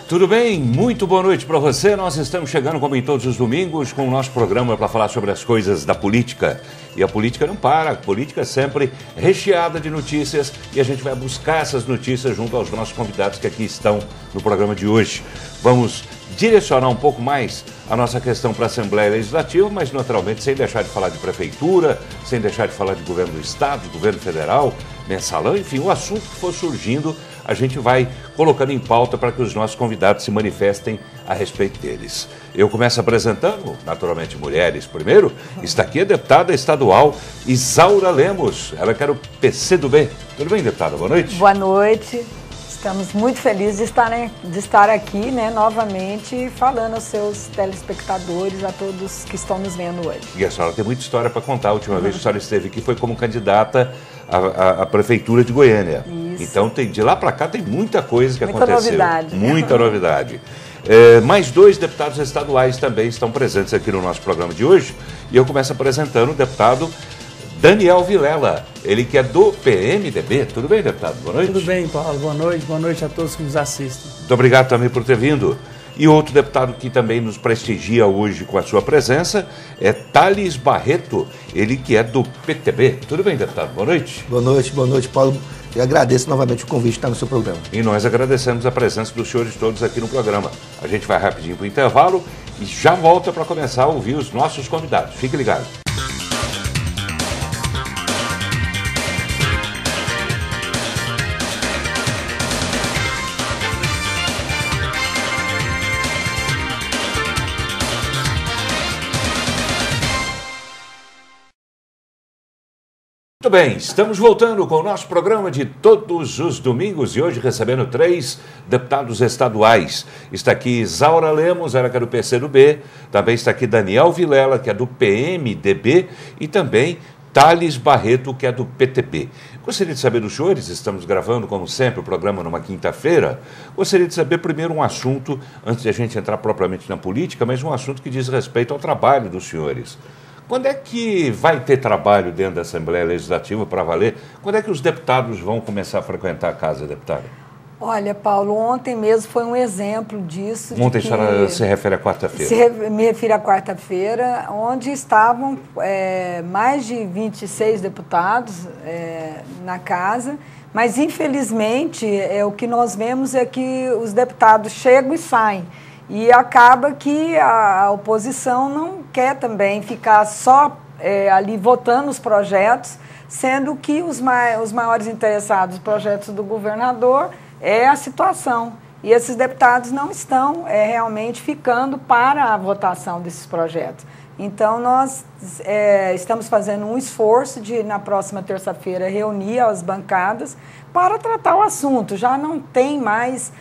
Tudo bem? Muito boa noite para você. Nós estamos chegando, como em todos os domingos, com o nosso programa para falar sobre as coisas da política. E a política não para, a política é sempre recheada de notícias e a gente vai buscar essas notícias junto aos nossos convidados que aqui estão no programa de hoje. Vamos direcionar um pouco mais a nossa questão para a Assembleia Legislativa, mas naturalmente sem deixar de falar de prefeitura, sem deixar de falar de governo do Estado, governo federal, mensalão, enfim, o assunto que for surgindo, a gente vai colocando em pauta para que os nossos convidados se manifestem a respeito deles. Eu começo apresentando, naturalmente, mulheres. Primeiro, está aqui a deputada estadual Isaura Lemos, ela que era o PCdoB. Tudo bem, deputada? Boa noite. Boa noite. Estamos muito felizes de estar aqui, novamente, falando aos seus telespectadores, a todos que estão nos vendo hoje. E a senhora tem muita história para contar. A última vez que a senhora esteve aqui foi como candidata à Prefeitura de Goiânia. Isso. Então, de lá para cá tem muita coisa que aconteceu. Muita novidade. Muita novidade. Mais dois deputados estaduais também estão presentes aqui no nosso programa de hoje. E eu começo apresentando o deputado Daniel Vilela, ele que é do PMDB. Tudo bem, deputado? Boa noite. Tudo bem, Paulo. Boa noite a todos que nos assistem. Muito obrigado também por ter vindo. E outro deputado que também nos prestigia hoje com a sua presença é Thales Barreto, ele que é do PTB. Tudo bem, deputado? Boa noite. Boa noite, Paulo. Eu agradeço novamente o convite de estar no seu programa. E nós agradecemos a presença dos senhores todos aqui no programa. A gente vai rapidinho para o intervalo e já volta para começar a ouvir os nossos convidados. Fique ligado. Muito bem, estamos voltando com o nosso programa de todos os domingos e hoje recebendo 3 deputados estaduais. Está aqui Isaura Lemos, ela que é do PCdoB, também está aqui Daniel Vilela, que é do PMDB, e também Thales Barreto, que é do PTB. Gostaria de saber dos senhores, estamos gravando, como sempre, o programa numa quinta-feira. Gostaria de saber primeiro um assunto, antes de a gente entrar propriamente na política, mas um assunto que diz respeito ao trabalho dos senhores. Quando é que vai ter trabalho dentro da Assembleia Legislativa para valer? Quando é que os deputados vão começar a frequentar a casa, deputada? Olha, Paulo, ontem mesmo foi um exemplo disso. Ontem a senhora se refere à quarta-feira? Me refiro à quarta-feira, onde estavam mais de 26 deputados na casa, mas infelizmente o que nós vemos é que os deputados chegam e saem. E acaba que a oposição não quer também ficar só ali votando os projetos, sendo que os maiores interessados nos projetos do governador é a situação. E esses deputados não estão realmente ficando para a votação desses projetos. Então, nós estamos fazendo um esforço de, na próxima terça-feira, reunir as bancadas para tratar o assunto. Já não tem mais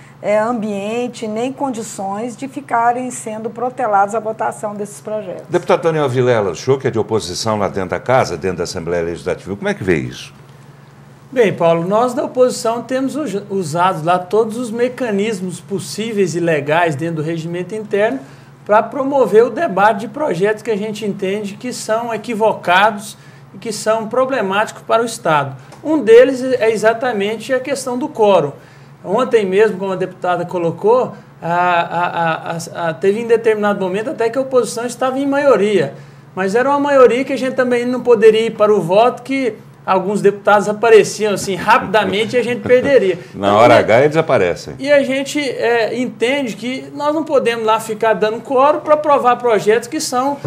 ambiente nem condições de ficarem sendo protelados à votação desses projetos. Deputado Daniel Vilela, o senhor que é de oposição lá dentro da casa, dentro da Assembleia Legislativa, como é que vê isso? Bem, Paulo, nós da oposição temos usado lá todos os mecanismos possíveis e legais dentro do regimento interno para promover o debate de projetos que a gente entende que são equivocados e que são problemáticos para o Estado. Um deles é exatamente a questão do quórum. Ontem mesmo, como a deputada colocou, teve em determinado momento até que a oposição estava em maioria, mas era uma maioria que a gente também não poderia ir para o voto, que alguns deputados apareciam assim rapidamente e a gente perderia. Na hora H eles aparecem. E a gente entende que nós não podemos lá ficar dando quórum para aprovar projetos que são,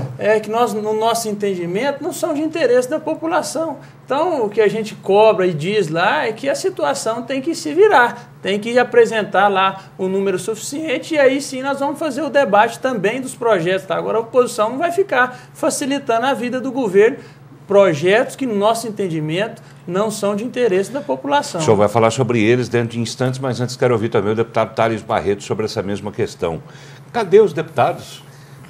que nós, no nosso entendimento, não são de interesse da população. Então, o que a gente cobra e diz lá é que a situação tem que se virar, tem que apresentar lá o número suficiente e aí sim nós vamos fazer o debate também dos projetos. Tá? Agora a oposição não vai ficar facilitando a vida do governo, projetos que, no nosso entendimento, não são de interesse da população. O senhor vai falar sobre eles dentro de instantes, mas antes quero ouvir também o deputado Thales Barreto sobre essa mesma questão. Cadê os deputados?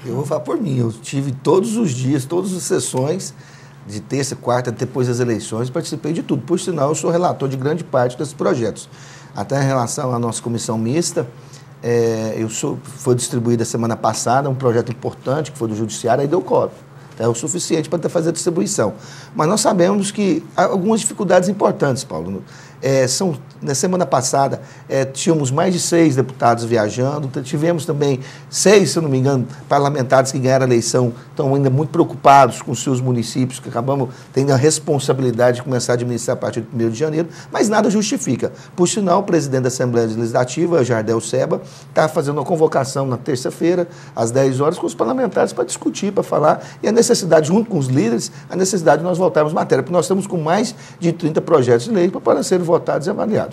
Eu vou falar por mim, eu tive todos os dias, todas as sessões, de terça, quarta, depois das eleições, participei de tudo. Por sinal, eu sou relator de grande parte desses projetos. Até em relação à nossa comissão mista, foi distribuída semana passada um projeto importante, que foi do Judiciário, aí deu quórum. É o suficiente para fazer a distribuição. Mas nós sabemos que há algumas dificuldades importantes, Paulo. São Na semana passada, tínhamos mais de 6 deputados viajando, tivemos também 6, se eu não me engano, parlamentares que ganharam a eleição, estão ainda muito preocupados com os seus municípios, que acabamos tendo a responsabilidade de começar a administrar a partir do 1º de janeiro, mas nada justifica. Por sinal, o presidente da Assembleia Legislativa, Jardel Seba, está fazendo uma convocação na terça-feira, às 10 horas, com os parlamentares para discutir, para falar, e a necessidade, junto com os líderes, a necessidade de nós voltarmos matéria, porque nós estamos com mais de 30 projetos de lei para serem votados e avaliados.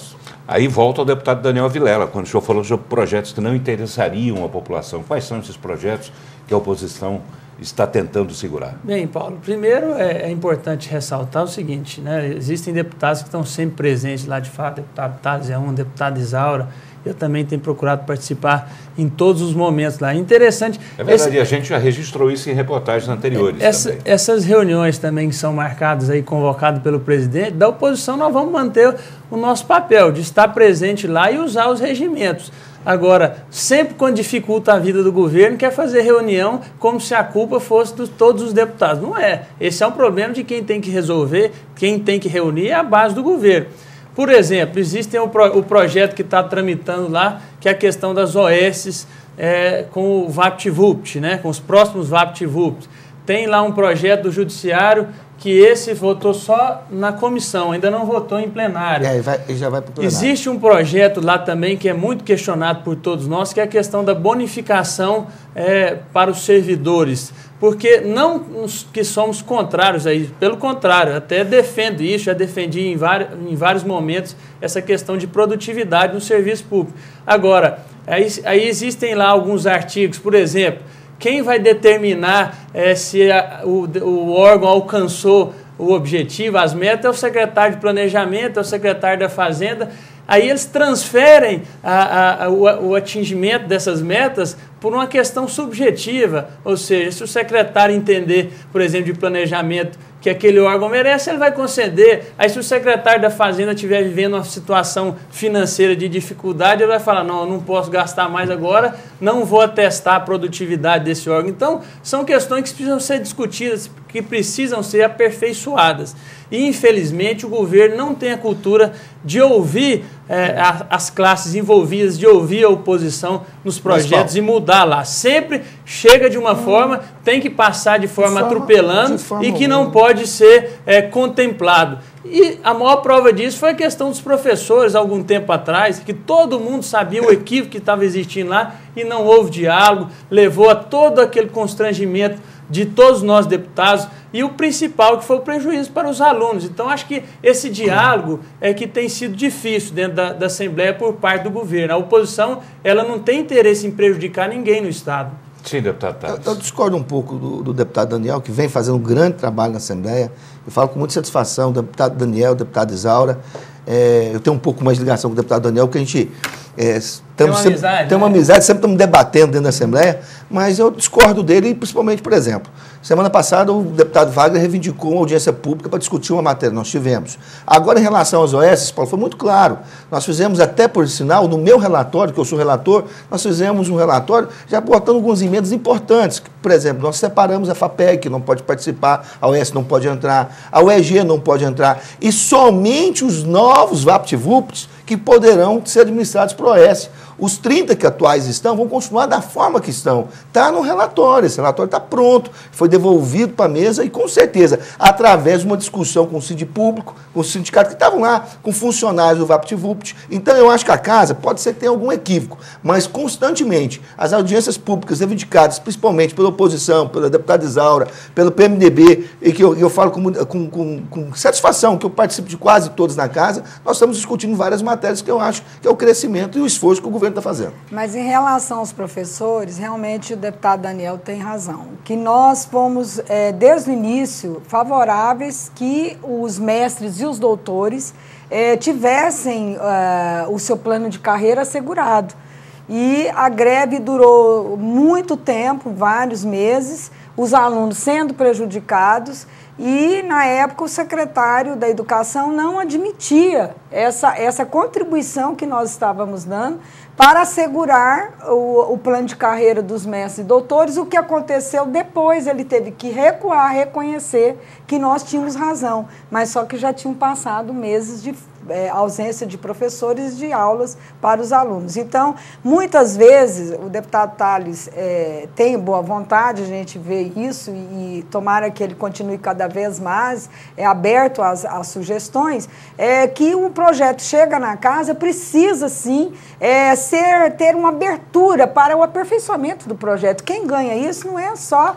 Aí volta ao deputado Daniel Vilela, quando o senhor falou sobre projetos que não interessariam a população. Quais são esses projetos que a oposição está tentando segurar? Bem, Paulo, primeiro é importante ressaltar o seguinte, né? Existem deputados que estão sempre presentes lá de fato, deputado Thales é um, deputado Isaura. Eu também tenho procurado participar em todos os momentos lá. Interessante. É verdade, a gente já registrou isso em reportagens anteriores também. Essas reuniões também que são marcadas aí, convocadas pelo presidente, da oposição nós vamos manter o nosso papel de estar presente lá e usar os regimentos. Agora, sempre quando dificulta a vida do governo, quer fazer reunião como se a culpa fosse de todos os deputados. Não é. Esse é um problema de quem tem que resolver, quem tem que reunir é a base do governo. Por exemplo, existe o projeto que está tramitando lá, que é a questão das OS com o VaptVupt, né, com os próximos VaptVupt. Tem lá um projeto do Judiciário que esse votou só na comissão, ainda não votou em plenário. Ele já vai para o plenário. Existe um projeto lá também que é muito questionado por todos nós, que é a questão da bonificação para os servidores. Porque não que somos contrários a isso, pelo contrário, até defendo isso, já defendi em vários momentos essa questão de produtividade no serviço público. Agora, aí existem lá alguns artigos, por exemplo, quem vai determinar se o órgão alcançou o objetivo, as metas, é o secretário de Planejamento, é o secretário da Fazenda. Aí eles transferem o atingimento dessas metas por uma questão subjetiva, ou seja, se o secretário entender, por exemplo, de planejamento, que aquele órgão merece, ele vai conceder. Aí se o secretário da Fazenda estiver vivendo uma situação financeira de dificuldade, ele vai falar, não, eu não posso gastar mais agora, não vou atestar a produtividade desse órgão. Então, são questões que precisam ser discutidas, que precisam ser aperfeiçoadas. E, infelizmente, o governo não tem a cultura de ouvir as classes envolvidas, de ouvir a oposição nos projetos e mudar lá. Sempre chega de uma forma, tem que passar de forma atropelando e que não pode ser contemplado. E a maior prova disso foi a questão dos professores, algum tempo atrás, que todo mundo sabia o equívoco que estava existindo lá e não houve diálogo, levou a todo aquele constrangimento de todos nós deputados e o principal que foi o prejuízo para os alunos. Então, acho que esse diálogo é que tem sido difícil dentro da Assembleia por parte do governo. A oposição, ela não tem interesse em prejudicar ninguém no Estado. Sim, deputado Thales. Eu discordo um pouco do deputado Daniel, que vem fazendo um grande trabalho na Assembleia. Eu falo com muita satisfação, o deputado Daniel, o deputado Isaura. Eu tenho um pouco mais de ligação com o deputado Daniel, porque a gente tem uma amizade, sempre estamos debatendo dentro da Assembleia, mas eu discordo dele, principalmente, por exemplo, semana passada o deputado Wagner reivindicou uma audiência pública para discutir uma matéria, nós tivemos. Agora, em relação às OS, Paulo, foi muito claro, nós fizemos até, por sinal, no meu relatório, que eu sou relator, nós fizemos um relatório já botando algumas emendas importantes, por exemplo, nós separamos a FAPEG, que não pode participar, a OS não pode entrar, a UEG não pode entrar, e somente os novos VaptVupts que poderão ser administrados por OS. Os 30 que atuais estão vão continuar da forma que estão. Está no relatório, esse relatório está pronto, foi devolvido para a mesa e, com certeza, através de uma discussão com o Sindicato Público, com os sindicatos que estavam lá, com funcionários do VaptVupt. Então, eu acho que a casa pode ser que tenha algum equívoco, mas, constantemente, as audiências públicas reivindicadas, principalmente pela oposição, pela deputada Isaura, pelo PMDB, e que eu falo com satisfação, que eu participo de quase todos na casa, nós estamos discutindo várias matérias que eu acho que é o crescimento e o esforço que o governo está fazendo. Mas em relação aos professores, realmente o deputado Daniel tem razão. Que nós fomos, desde o início, favoráveis que os mestres e os doutores tivessem o seu plano de carreira assegurado. E a greve durou muito tempo, vários meses, os alunos sendo prejudicados. E, na época, o secretário da Educação não admitia essa contribuição que nós estávamos dando para assegurar o plano de carreira dos mestres e doutores. O que aconteceu depois, ele teve que recuar, reconhecer que nós tínhamos razão, mas só que já tinham passado meses ausência de professores de aulas para os alunos. Então, muitas vezes, o deputado Tales tem boa vontade, a gente vê isso, e tomara que ele continue cada vez mais aberto às sugestões, que o projeto chega na casa, precisa, sim, ter uma abertura para o aperfeiçoamento do projeto. Quem ganha isso não é só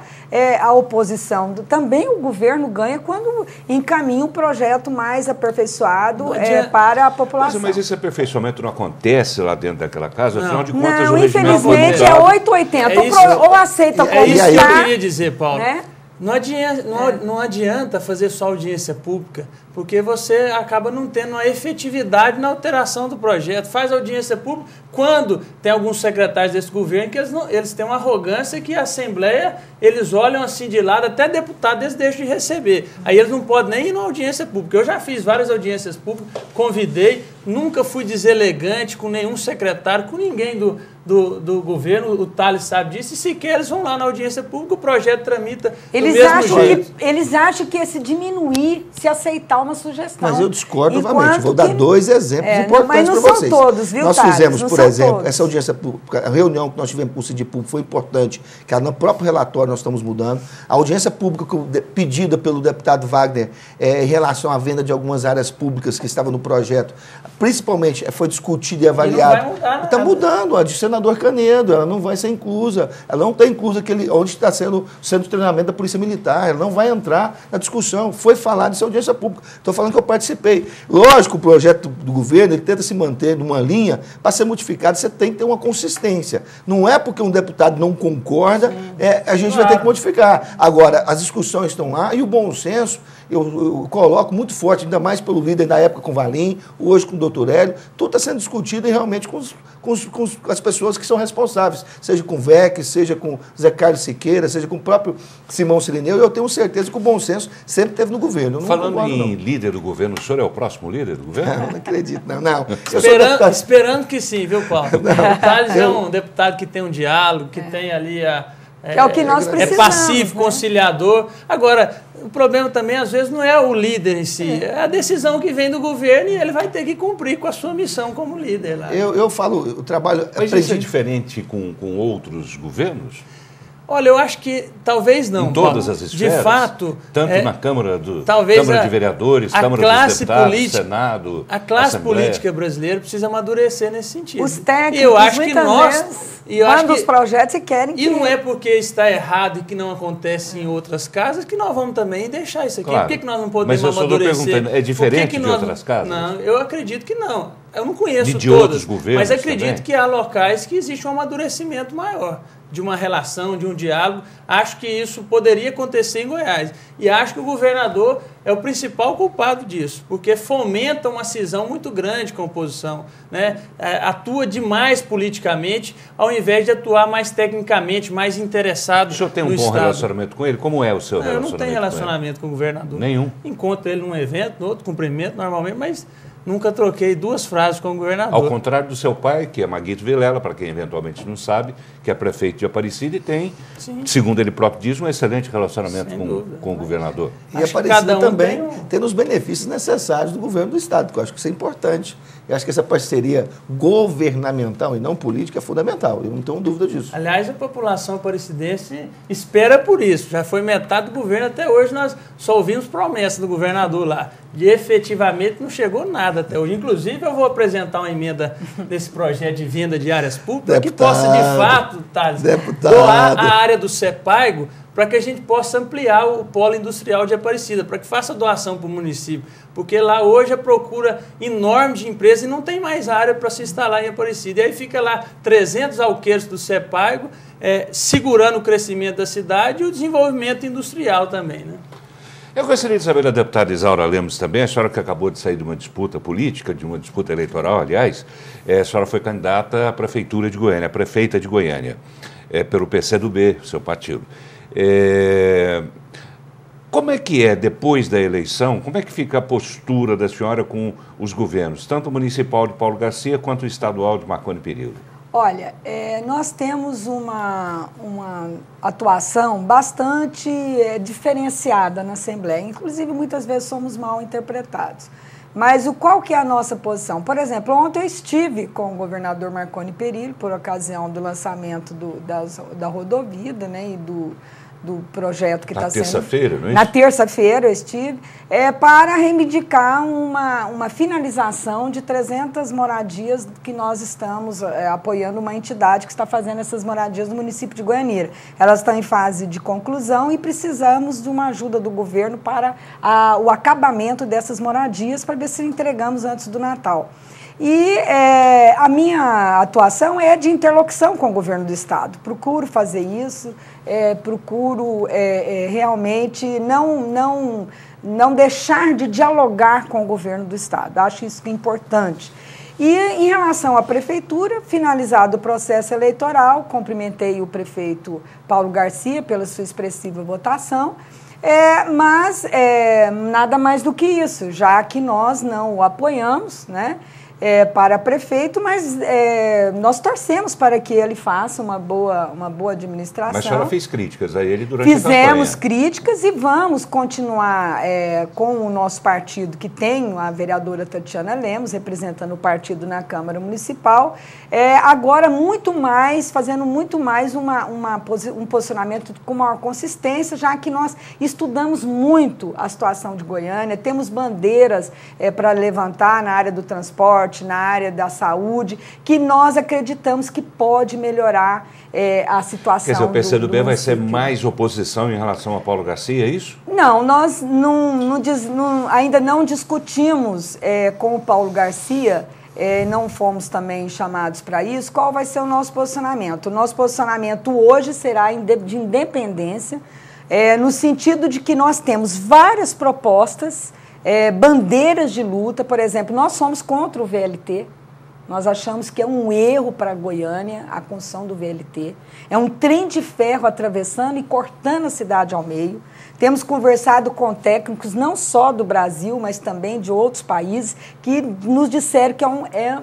a oposição, também o governo ganha quando encaminha um projeto mais aperfeiçoado para a população. Mas esse aperfeiçoamento não acontece lá dentro daquela casa? Afinal de contas, não, o regimento infelizmente é 880. Ou aceita como isso que eu queria dizer, Paulo. Né? Não adianta fazer só audiência pública, porque você acaba não tendo uma efetividade na alteração do projeto. Faz audiência pública quando tem alguns secretários desse governo que eles têm uma arrogância que a Assembleia, eles olham assim de lado, até deputado eles deixam de receber. Aí eles não podem nem ir na audiência pública. Eu já fiz várias audiências públicas, convidei, nunca fui deselegante com nenhum secretário, com ninguém do governo, o Tales sabe disso, e sequer eles vão lá na audiência pública, o projeto tramita do mesmo jeito. Eles acham que se diminuir, se aceitar uma sugestão. Mas eu discordo novamente. Vou dar dois exemplos importantes para vocês. Mas não são todos, viu, Nós fizemos, por exemplo, essa audiência pública, a reunião que nós tivemos com o CIDI Público foi importante, que no próprio relatório nós estamos mudando. A audiência pública pedida pelo deputado Wagner em relação à venda de algumas áreas públicas que estavam no projeto, principalmente foi discutida e avaliada. Está mudando, a de senador Canedo, ela não vai ser inclusa, ela não está inclusa onde está sendo o centro de treinamento da Polícia Militar, ela não vai entrar na discussão. Foi falado em audiência pública. Estou falando que eu participei. Lógico, o projeto do governo ele tenta se manter numa linha, para ser modificado, você tem que ter uma consistência. Não é porque um deputado não concorda, a gente vai ter que modificar. Agora, as discussões estão lá e o bom senso, eu coloco muito forte, ainda mais pelo líder da época com o Valim, hoje com o doutor Hélio, tudo está sendo discutido e realmente com as pessoas que são responsáveis, seja com o VEC, seja com Zé Carlos Siqueira, seja com o próprio Simão Sirineu, eu tenho certeza que o bom senso sempre teve no governo. Falando em líder do governo, o senhor é o próximo líder do governo? Não acredito, não. Esperando que sim, viu, Paulo? O Tales é um deputado que tem um diálogo, que tem ali é o que nós precisamos. É pacífico, conciliador. Agora, o problema também, às vezes, não é o líder em si, é a decisão que vem do governo e ele vai ter que cumprir com a sua missão como líder lá. Eu falo, o trabalho... Mas isso é diferente com outros governos? Olha, eu acho que talvez não. Em todas as esferas? De fato. Tanto na Câmara de Vereadores, Câmara dos Deputados, Senado, a classe Assembleia. Política brasileira precisa amadurecer nesse sentido. Os técnicos, eu acho que nós mandam os projetos e querem que... E não é porque está errado e que não acontece em outras casas que nós vamos também deixar isso aqui. Claro. Por que nós não podemos amadurecer? Mas eu estou perguntando, é diferente de outras casas? Não, eu acredito que não. Eu não conheço de outros governos, mas acredito também? Que há locais que existe um amadurecimento maior, de uma relação, de um diálogo. Acho que isso poderia acontecer em Goiás. E acho que o governador é o principal culpado disso, porque fomenta uma cisão muito grande com a oposição, né? Atua demais politicamente, ao invés de atuar mais tecnicamente, mais interessado no Estado. O senhor tem um bom relacionamento com ele? Como é o seu relacionamento? Eu não tenho relacionamento com o governador. Nenhum? Encontro ele num evento, no outro cumprimento, normalmente, mas nunca troquei duas frases com o governador. Ao contrário do seu pai, que é Maguito Vilela, para quem eventualmente não sabe, que é prefeito de Aparecida e tem, segundo ele próprio diz, um excelente relacionamento com o governador. E Aparecida também tendo os benefícios necessários do governo do Estado, que eu acho que isso é importante. Eu acho que essa parceria governamental e não política é fundamental, eu não tenho dúvida disso. Aliás, a população aparecidense espera por isso. Já foi metade do governo, até hoje nós só ouvimos promessas do governador lá. E efetivamente não chegou nada até hoje. Inclusive, eu vou apresentar uma emenda desse projeto de venda de áreas públicas que possa, de fato, doar a área do CEPAIGO para que a gente possa ampliar o polo industrial de Aparecida, para que faça doação para o município. Porque lá hoje a procura enorme de empresas e não tem mais área para se instalar em Aparecida. E aí fica lá 300 alqueires do CEPAIGO, segurando o crescimento da cidade e o desenvolvimento industrial também, né? Eu gostaria de saber da deputada Isaura Lemos também, a senhora que acabou de sair de uma disputa política, de uma disputa eleitoral, aliás, a senhora foi candidata à Prefeitura de Goiânia, prefeita de Goiânia, pelo PCdoB, seu partido. Como é que depois da eleição, como é que fica a postura da senhora com os governos, tanto o municipal de Paulo Garcia quanto o estadual de Marconi Perillo? Olha, nós temos uma atuação bastante diferenciada na Assembleia, inclusive muitas vezes somos mal interpretados. Mas qual que é a nossa posição? Por exemplo, ontem eu estive com o governador Marconi Perillo, por ocasião do lançamento da rodovia, né, e do projeto que está sendo... Na terça-feira, não é isso? Na terça-feira eu estive, para reivindicar uma finalização de 300 moradias que nós estamos apoiando uma entidade que está fazendo essas moradias no município de Goianira. Elas estão em fase de conclusão e precisamos de uma ajuda do governo para o acabamento dessas moradias, para ver se entregamos antes do Natal. E a minha atuação é de interlocução com o governo do Estado. Procuro fazer isso, procuro realmente não deixar de dialogar com o governo do Estado. Acho isso importante. E em relação à prefeitura, finalizado o processo eleitoral, cumprimentei o prefeito Paulo Garcia pela sua expressiva votação, mas nada mais do que isso, já que nós não o apoiamos, né? Para prefeito, mas nós torcemos para que ele faça uma boa administração. Mas a senhora fez críticas a ele durante a campanha. Fizemos críticas e vamos continuar com o nosso partido, que tem a vereadora Tatiana Lemos, representando o partido na Câmara Municipal, agora fazendo muito mais um posicionamento com maior consistência, já que nós estudamos muito a situação de Goiânia, temos bandeiras para levantar na área do transporte, na área da saúde, que nós acreditamos que pode melhorar a situação. Quer dizer, o PCdoB vai ser mais oposição em relação a Paulo Garcia, é isso? Não, nós ainda não discutimos com o Paulo Garcia, não fomos também chamados para isso, qual vai ser o nosso posicionamento. O nosso posicionamento hoje será de independência, no sentido de que nós temos várias propostas, bandeiras de luta. Por exemplo, nós somos contra o VLT, nós achamos que é um erro para Goiânia a construção do VLT, é um trem de ferro atravessando e cortando a cidade ao meio. Temos conversado com técnicos não só do Brasil, mas também de outros países, que nos disseram que é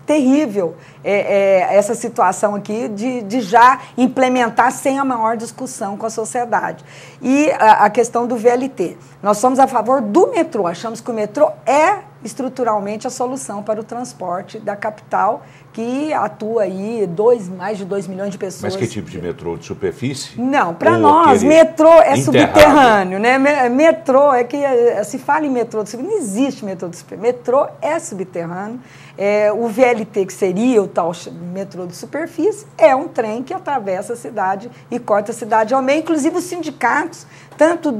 terrível essa situação aqui de já implementar sem a maior discussão com a sociedade. E a questão do VLT. Nós somos a favor do metrô, achamos que o metrô é estruturalmente a solução para o transporte da capital, que atua aí mais de 2 milhões de pessoas. Mas que tipo de metrô? De superfície? Não, para nós, metrô é subterrâneo, né? Metrô que se fala em metrô de superfície, não existe metrô de superfície. Metrô é subterrâneo. O VLT, que seria o tal metrô de superfície, é um trem que atravessa a cidade e corta a cidade ao meio. Inclusive os sindicatos, tanto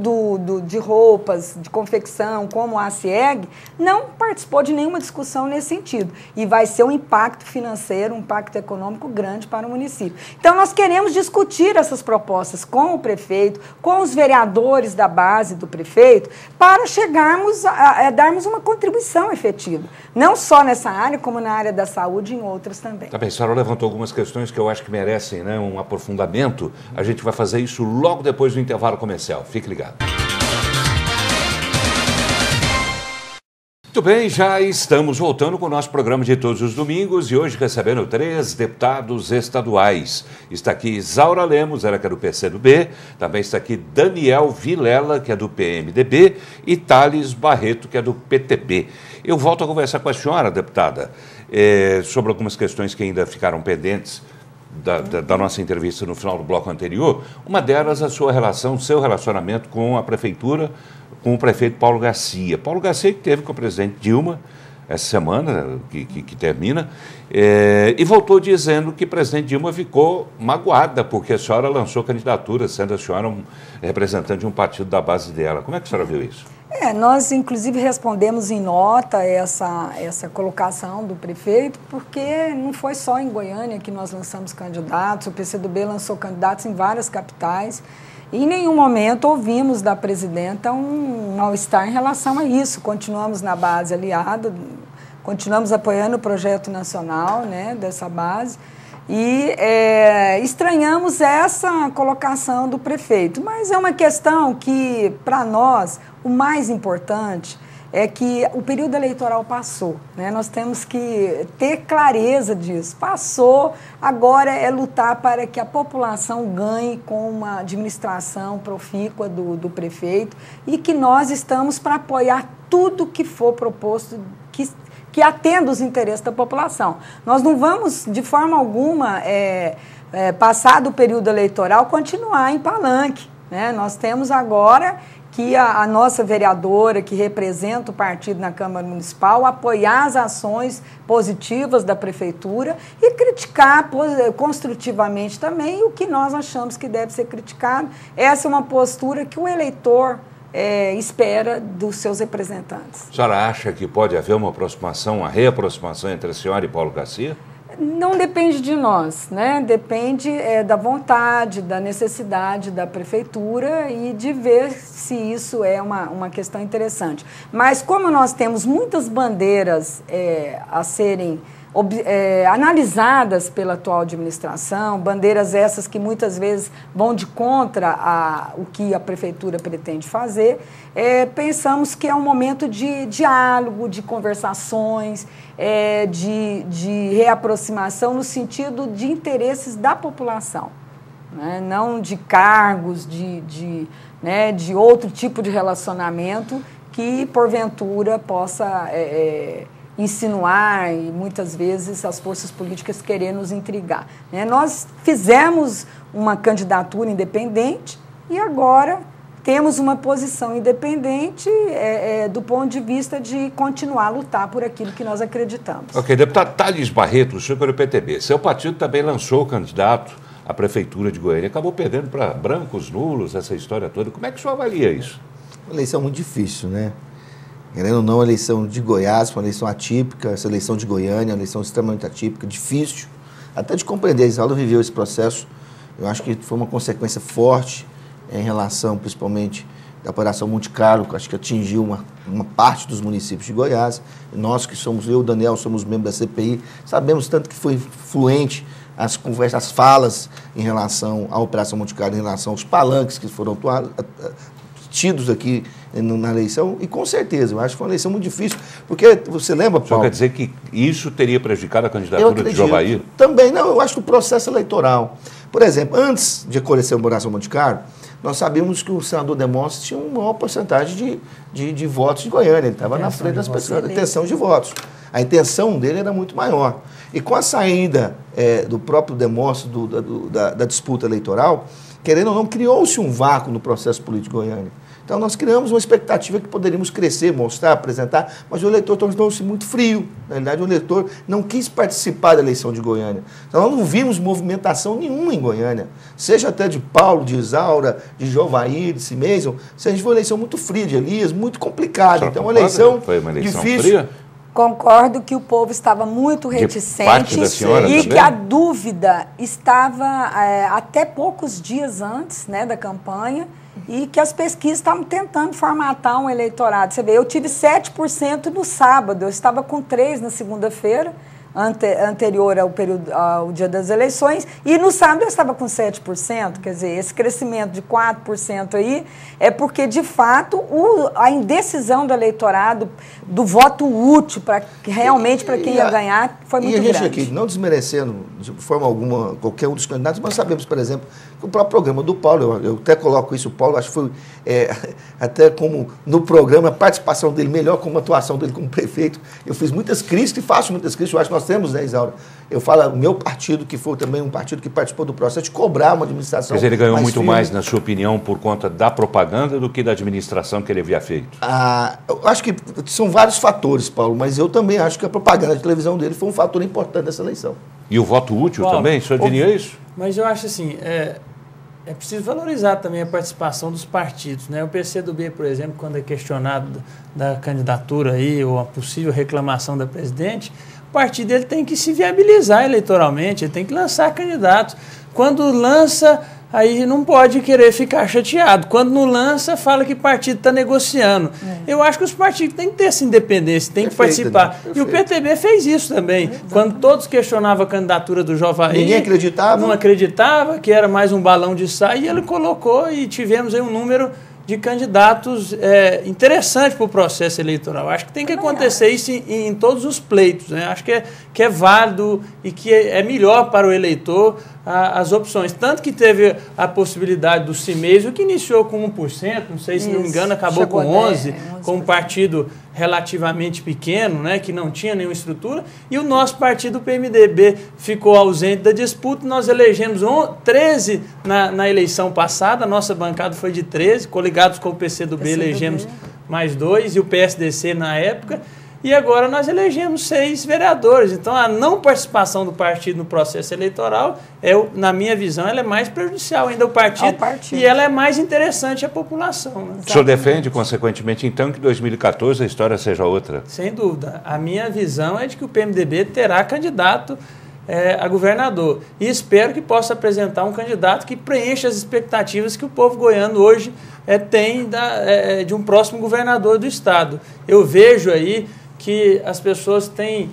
de roupas, de confecção, como a ACIEG, não participou de nenhuma discussão nesse sentido. E vai ser um impacto financeiro, um impacto econômico grande para o município. Então, nós queremos discutir essas propostas com o prefeito, com os vereadores da base do prefeito, para chegarmos a darmos uma contribuição efetiva. Não só nessa área, como na área da saúde e em outras também. Tá bem, a senhora levantou algumas questões que eu acho que merecem, né, um aprofundamento. A gente vai fazer isso logo depois do intervalo comercial. Fique ligado. Muito bem, já estamos voltando com o nosso programa de todos os domingos e hoje recebendo 3 deputados estaduais. Está aqui Isaura Lemos, ela que é do PCdoB, também está aqui Daniel Vilela, que é do PMDB, e Thales Barreto, que é do PTB. Eu volto a conversar com a senhora, deputada, sobre algumas questões que ainda ficaram pendentes da nossa entrevista no final do bloco anterior. Uma delas, seu relacionamento com a prefeitura, com o prefeito Paulo Garcia. Paulo Garcia que esteve com a presidente Dilma essa semana, que termina, e voltou dizendo que a presidente Dilma ficou magoada porque a senhora lançou candidatura, sendo a senhora um representante de um partido da base dela. Como é que a senhora viu isso? Nós, inclusive, respondemos em nota essa colocação do prefeito, porque não foi só em Goiânia que nós lançamos candidatos, o PCdoB lançou candidatos em várias capitais, e em nenhum momento ouvimos da presidenta um mal-estar em relação a isso. Continuamos na base aliada, continuamos apoiando o projeto nacional, né, dessa base, e estranhamos essa colocação do prefeito. Mas é uma questão que, para nós, o mais importante é que o período eleitoral passou, né? Nós temos que ter clareza disso. Passou, agora é lutar para que a população ganhe com uma administração profícua do prefeito e que nós estamos para apoiar tudo que for proposto que atenda os interesses da população. Nós não vamos, de forma alguma, passar do período eleitoral, continuar em palanque, né? Nós temos agora que a nossa vereadora, que representa o partido na Câmara Municipal, apoiar as ações positivas da Prefeitura e criticar construtivamente também o que nós achamos que deve ser criticado. Essa é uma postura que o eleitor espera dos seus representantes. A senhora acha que pode haver uma aproximação, uma reaproximação entre a senhora e Paulo Garcia? Não depende de nós, né? Depende da vontade, da necessidade da Prefeitura e de ver se isso é uma questão interessante. Mas como nós temos muitas bandeiras a serem analisadas pela atual administração, bandeiras essas que muitas vezes vão de contra o que a Prefeitura pretende fazer, pensamos que é um momento de diálogo, de conversações, de reaproximação no sentido de interesses da população, né? Não de cargos, de outro tipo de relacionamento que, porventura, possa insinuar e, muitas vezes, as forças políticas querer nos intrigar, né? Nós fizemos uma candidatura independente e agora temos uma posição independente do ponto de vista de continuar a lutar por aquilo que nós acreditamos. Ok, deputado Thales Barreto, o senhor pelo PTB. Seu partido também lançou o candidato à Prefeitura de Goiânia. Acabou perdendo para brancos, nulos, essa história toda. Como é que o senhor avalia isso? Uma eleição muito difícil, né? Querendo ou não, a eleição de Goiás foi uma eleição atípica, essa eleição de Goiânia, uma eleição extremamente atípica, difícil, até de compreender. A Isaura viveu esse processo, eu acho que foi uma consequência forte em relação, principalmente, da Operação Monte Carlo, que acho que atingiu uma parte dos municípios de Goiás. E nós que somos, eu e o Daniel, somos membros da CPI, sabemos tanto que foi fluente as conversas, as falas em relação à Operação Monte Carlo, em relação aos palanques que foram tidos aqui na eleição, e com certeza, eu acho que foi uma eleição muito difícil, porque você lembra, Paulo... Só quer dizer que isso teria prejudicado a candidatura de Jovair? Também, não, eu acho que o processo eleitoral, por exemplo, antes de acontecer a Operação Monte Carlo, nós sabíamos que o senador Demóstenes tinha uma maior porcentagem de votos de Goiânia, ele estava na frente das pessoas, a intenção de votos. A intenção dele era muito maior. E com a saída do próprio Demóstenes da disputa eleitoral, querendo ou não, criou-se um vácuo no processo político de Goiânia. Então, nós criamos uma expectativa que poderíamos crescer, mostrar, apresentar, mas o eleitor tornou-se muito frio. Na realidade, o eleitor não quis participar da eleição de Goiânia. Então, nós não vimos movimentação nenhuma em Goiânia, seja até de Paulo, de Isaura, de Jovair, de Cimeison. A gente foi uma eleição muito fria, de Elias, muito complicada. Então, uma eleição difícil. Fria? Concordo que o povo estava muito reticente e que a dúvida estava até poucos dias antes, né, da campanha, e que as pesquisas estavam tentando formatar um eleitorado. Você vê, eu tive 7% no sábado, eu estava com 3% na segunda-feira, anterior ao dia das eleições, e no sábado eu estava com 7%, quer dizer, esse crescimento de 4% aí é porque, de fato, a indecisão do eleitorado, do voto útil, realmente para quem ia ganhar, foi muito grande. E a gente aqui, não desmerecendo de forma alguma qualquer um dos candidatos, mas sabemos, por exemplo, que o próprio programa do Paulo, eu até coloco isso, o Paulo, acho que foi até como no programa, a participação dele melhor como a atuação dele como prefeito. Eu fiz muitas críticas e faço muitas críticas, eu acho que nós temos, né, Isaura? Eu falo, o meu partido, que foi também um partido que participou do processo de cobrar uma administração. Mas ele ganhou muito mais, na sua opinião, por conta da propaganda do que da administração que ele havia feito? Eu acho que são vários fatores, Paulo, mas eu também acho que a propaganda de televisão dele foi um fator importante dessa eleição. E o voto útil, Paulo, também? O senhor diria isso? Mas eu acho assim, é preciso valorizar também a participação dos partidos, né? O PCdoB, por exemplo, quando é questionado da candidatura aí, ou a possível reclamação da presidente, o partido dele tem que se viabilizar eleitoralmente, ele tem que lançar candidatos. Quando lança, aí não pode querer ficar chateado. Quando não lança, fala que o partido está negociando. Eu acho que os partidos têm que ter essa independência, têm que participar. Né? E o PTB fez isso também. Quando todos questionavam a candidatura do Jovair, ninguém acreditava. Não acreditava, que era mais um balão de saia, e ele colocou, e tivemos aí um número de candidatos interessantes para o processo eleitoral. Acho que tem que acontecer isso em todos os pleitos, né? Acho que é válido e que é melhor para o eleitor as opções. Tanto que teve a possibilidade do CIMEISO, que iniciou com 1%, não sei se não me engano, acabou com 11%, com um partido relativamente pequeno, né, que não tinha nenhuma estrutura, e o nosso partido, o PMDB, ficou ausente da disputa. Nós elegemos 13 na eleição passada, a nossa bancada foi de 13, coligados com o PCdoB, elegemos mais 2, e o PSDC na época, e agora nós elegemos 6 vereadores. Então, a não participação do partido no processo eleitoral, na minha visão, ela é mais prejudicial ainda ao partido, e ela é mais interessante à população. Né? O senhor defende, consequentemente, então, que em 2014 a história seja outra? Sem dúvida. A minha visão é de que o PMDB terá candidato a governador. E espero que possa apresentar um candidato que preencha as expectativas que o povo goiano hoje tem de um próximo governador do estado. Eu vejo aí que as pessoas têm,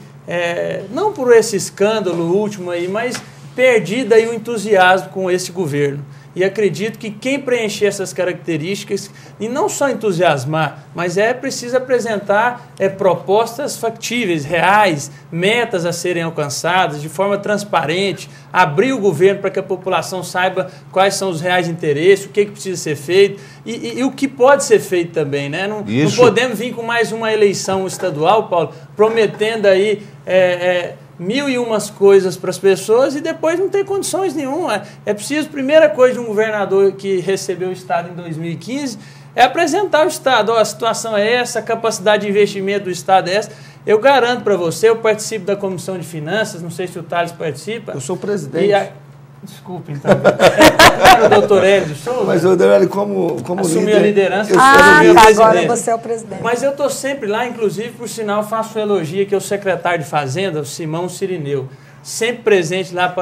não por esse escândalo último aí, mas perdido aí o entusiasmo com esse governo. E acredito que quem preencher essas características, e não só entusiasmar, mas preciso apresentar propostas factíveis, reais, metas a serem alcançadas de forma transparente, abrir o governo para que a população saiba quais são os reais interesses, o que precisa ser feito e o que pode ser feito também, né? Não podemos vir com mais uma eleição estadual, Paulo, prometendo aí 1001 coisas para as pessoas e depois não tem condições nenhuma. É preciso, primeira coisa de um governador que recebeu o Estado em 2015, é apresentar o Estado. A situação é essa, a capacidade de investimento do Estado é essa. Eu garanto para você, eu participo da Comissão de Finanças, não sei se o Thales participa. Eu sou presidente. Desculpa, então. Era o doutor Hélio Souza. Mas o Hélio, como assumiu a liderança. Agora você é o presidente. Mas eu estou sempre lá, inclusive, por sinal, faço elogio que é o secretário de Fazenda, o Simão Cirineu. Sempre presente lá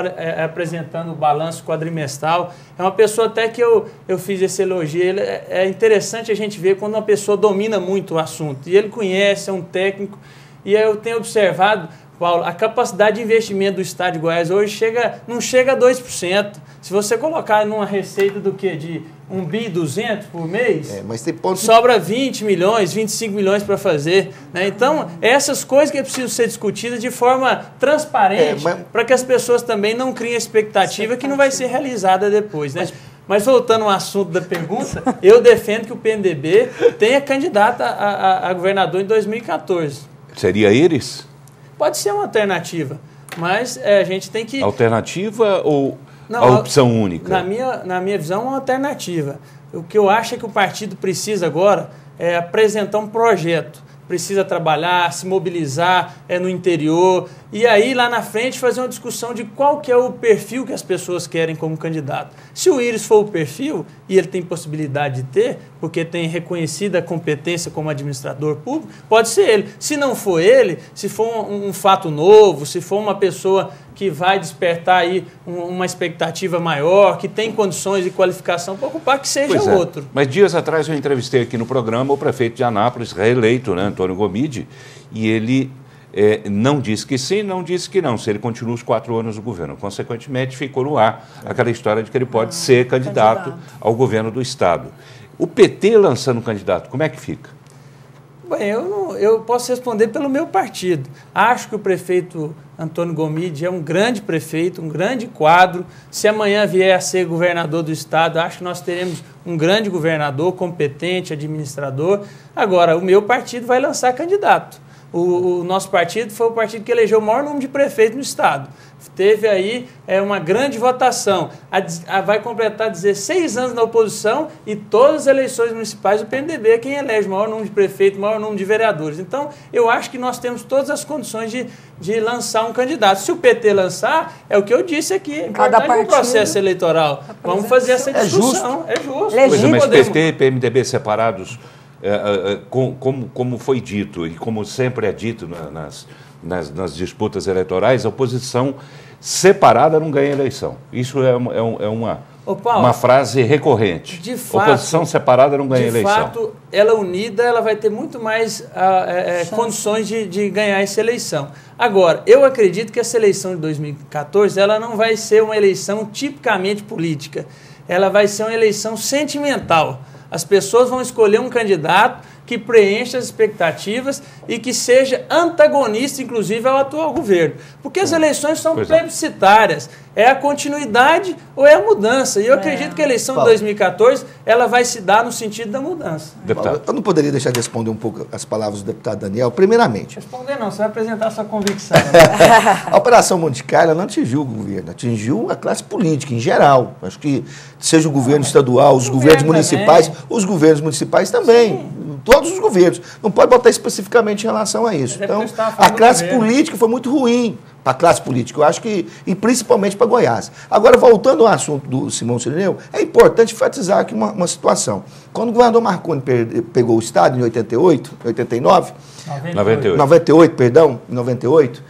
apresentando o balanço quadrimestral. É uma pessoa até que eu fiz esse elogio. É interessante a gente ver quando uma pessoa domina muito o assunto. E ele conhece, é um técnico. E eu tenho observado, Paulo, a capacidade de investimento do Estado de Goiás hoje não chega a 2%. Se você colocar numa receita do quê? De 1,2 bilhão por mês, mas tem ponto sobra 20 milhões, 25 milhões para fazer. Né? Então, essas coisas que precisam ser discutidas de forma transparente, para que as pessoas também não criem expectativa que não vai ser realizada depois. Né? Mas voltando ao assunto da pergunta, eu defendo que o PMDB tenha candidato a governador em 2014. Seria Íris? Pode ser uma alternativa, mas a gente tem que... Alternativa ou a opção única? Na minha visão, uma alternativa. O que eu acho é que o partido precisa agora é apresentar um projeto. Precisa trabalhar, se mobilizar no interior e aí lá na frente fazer uma discussão de qual que é o perfil que as pessoas querem como candidato. Se o Íris for o perfil, e ele tem possibilidade de ter, porque tem reconhecida competência como administrador público, pode ser ele. Se não for ele, se for um fato novo, se for uma pessoa que vai despertar aí uma expectativa maior, que tem condições e qualificação para ocupar, que seja outro. Mas dias atrás eu entrevistei aqui no programa o prefeito de Anápolis, reeleito, né, Antônio Gomide, e ele não disse que sim, não disse que não, se ele continua os 4 anos no governo. Consequentemente, ficou no ar aquela história de que ele pode ser candidato ao governo do Estado. O PT lançando um candidato, como é que fica? Bem, eu posso responder pelo meu partido. Acho que o prefeito Antônio Gomide é um grande prefeito, um grande quadro. Se amanhã vier a ser governador do Estado, acho que nós teremos um grande governador, competente, administrador. Agora, o meu partido vai lançar candidato. O nosso partido foi o partido que elegeu o maior número de prefeitos no Estado. Teve aí uma grande votação. Vai completar 16 anos na oposição e todas as eleições municipais o PMDB é quem elege o maior número de prefeitos, o maior número de vereadores. Então, eu acho que nós temos todas as condições de lançar um candidato. Se o PT lançar, é o que eu disse aqui, importante no processo eleitoral. Vamos fazer essa discussão. É justo. Mas PT e PMDB separados, como foi dito e como sempre é dito nas disputas eleitorais, a oposição separada não ganha eleição. Isso é uma frase recorrente. De fato, oposição separada não ganha eleição. De fato, ela unida, ela vai ter muito mais condições de ganhar essa eleição. Agora, eu acredito que essa eleição de 2014 ela não vai ser uma eleição tipicamente política. Ela vai ser uma eleição sentimental. As pessoas vão escolher um candidato que preencha as expectativas e que seja antagonista, inclusive, ao atual governo. Porque as eleições são plebiscitárias. É a continuidade ou é a mudança. E eu acredito que a eleição de 2014 ela vai se dar no sentido da mudança. Paulo, eu não poderia deixar de responder um pouco as palavras do deputado Daniel. Primeiramente... Responder não, você vai apresentar sua convicção. A Operação Monte Carlo não atingiu o governo, atingiu a classe política em geral. Acho que seja o governo estadual, os governos municipais, também. Os governos municipais também. Sim. Todos os governos. Não pode botar especificamente em relação a isso. Então, a classe política foi muito ruim para a classe política, eu acho que, e principalmente para Goiás. Agora, voltando ao assunto do Simão Sirineu, é importante enfatizar aqui uma situação. Quando o governador Marconi pegou o Estado em 98, 98,